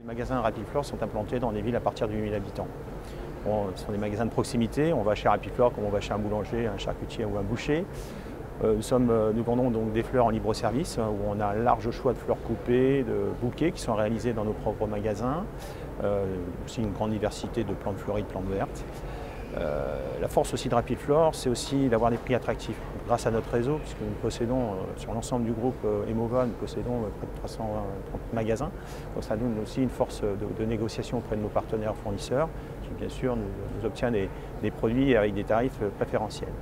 Les magasins Rapiflore sont implantés dans des villes à partir de 8 000 habitants. Bon, ce sont des magasins de proximité, on va chez Rapiflore comme on va chez un boulanger, un charcutier ou un boucher. Nous vendons donc des fleurs en libre service où on a un large choix de fleurs coupées, de bouquets qui sont réalisés dans nos propres magasins. Aussi une grande diversité de plantes fleuries, de plantes vertes. La force aussi de Rapiflore, c'est aussi d'avoir des prix attractifs. Grâce à notre réseau, puisque nous possédons sur l'ensemble du groupe Emova, nous possédons près de 330 magasins. Donc ça donne aussi une force de négociation auprès de nos partenaires fournisseurs, qui bien sûr nous obtient des produits avec des tarifs préférentiels.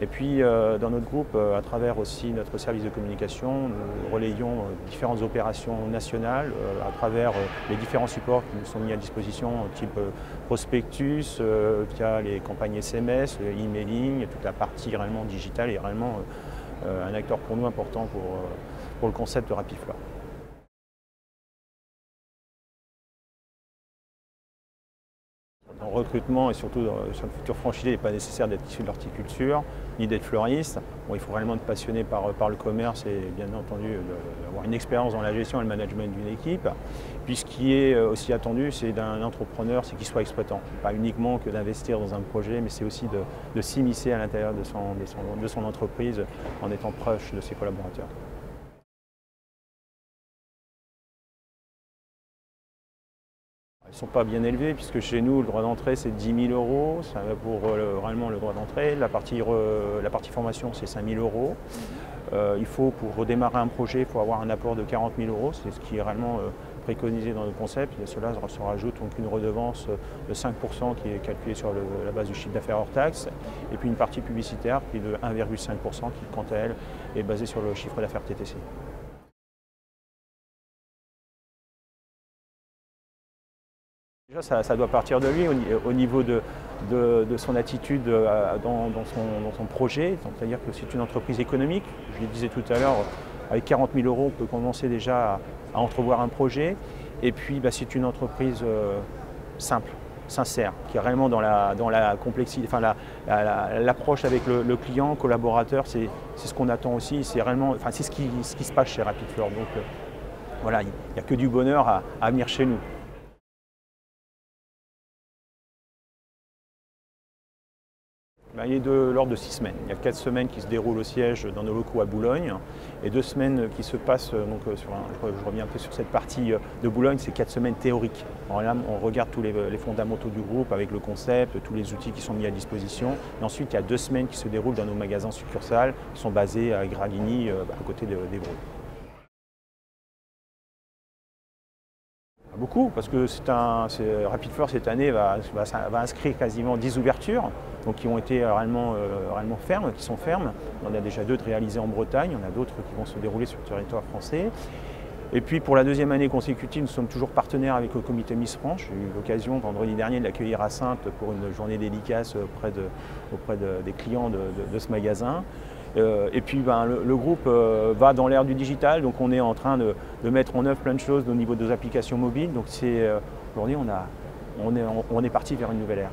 Et puis dans notre groupe, à travers aussi notre service de communication, nous relayons différentes opérations nationales à travers les différents supports qui nous sont mis à disposition, type prospectus, via les campagnes SMS, emailing, toute la partie réellement digitale est réellement un acteur pour nous important pour le concept de Rapiflore. En recrutement et surtout sur le futur franchisé, il n'est pas nécessaire d'être issu de l'horticulture ni d'être fleuriste. Bon, il faut réellement être passionné par le commerce et bien entendu avoir une expérience dans la gestion et le management d'une équipe. Puis ce qui est aussi attendu, c'est d'un entrepreneur, c'est qu'il soit exploitant. Pas uniquement que d'investir dans un projet, mais c'est aussi de s'immiscer à l'intérieur de son entreprise en étant proche de ses collaborateurs. Ils ne sont pas bien élevés puisque chez nous le droit d'entrée c'est 10 000 €, ça va pour réellement le droit d'entrée. La partie formation c'est 5 000 €. Il faut pour redémarrer un projet, il faut avoir un apport de 40 000 €, c'est ce qui est réellement préconisé dans le concept. Et à cela se rajoute donc une redevance de 5% qui est calculée sur la base du chiffre d'affaires hors taxe, et puis une partie publicitaire qui est de 1,5% qui quant à elle est basée sur le chiffre d'affaires TTC. Déjà, ça doit partir de lui au niveau de son attitude dans son projet. C'est-à-dire que c'est une entreprise économique. Je le disais tout à l'heure, avec 40 000 €, on peut commencer déjà à entrevoir un projet. Et puis, c'est une entreprise simple, sincère, qui est réellement dans la complexité, enfin, l'approche avec le client, collaborateur. C'est ce qu'on attend aussi. C'est réellement, enfin, c'est ce qui se passe chez Rapiflore. Donc, voilà, il n'y a que du bonheur à venir chez nous. Il est de l'ordre de 6 semaines. Il y a 4 semaines qui se déroulent au siège dans nos locaux à Boulogne et 2 semaines qui se passent, je reviens un peu sur cette partie de Boulogne, c'est 4 semaines théoriques. Alors là, on regarde tous les fondamentaux du groupe avec le concept, tous les outils qui sont mis à disposition. Et ensuite, il y a 2 semaines qui se déroulent dans nos magasins succursales qui sont basés à Gravigny, à côté d'Évreux. Beaucoup, parce que Rapiflore cette année va inscrire quasiment 10 ouvertures, donc qui ont été réellement fermes, qui sont fermes. On en a déjà 2 de réalisées en Bretagne, on a d'autres qui vont se dérouler sur le territoire français. Et puis pour la 2e année consécutive, nous sommes toujours partenaires avec le comité Miss France. J'ai eu l'occasion vendredi dernier de l'accueillir à Saintes pour une journée dédicace auprès des clients de ce magasin. Et puis le groupe va dans l'ère du digital, donc on est en train de mettre en œuvre plein de choses au niveau de nos applications mobiles. Donc aujourd'hui on est parti vers une nouvelle ère.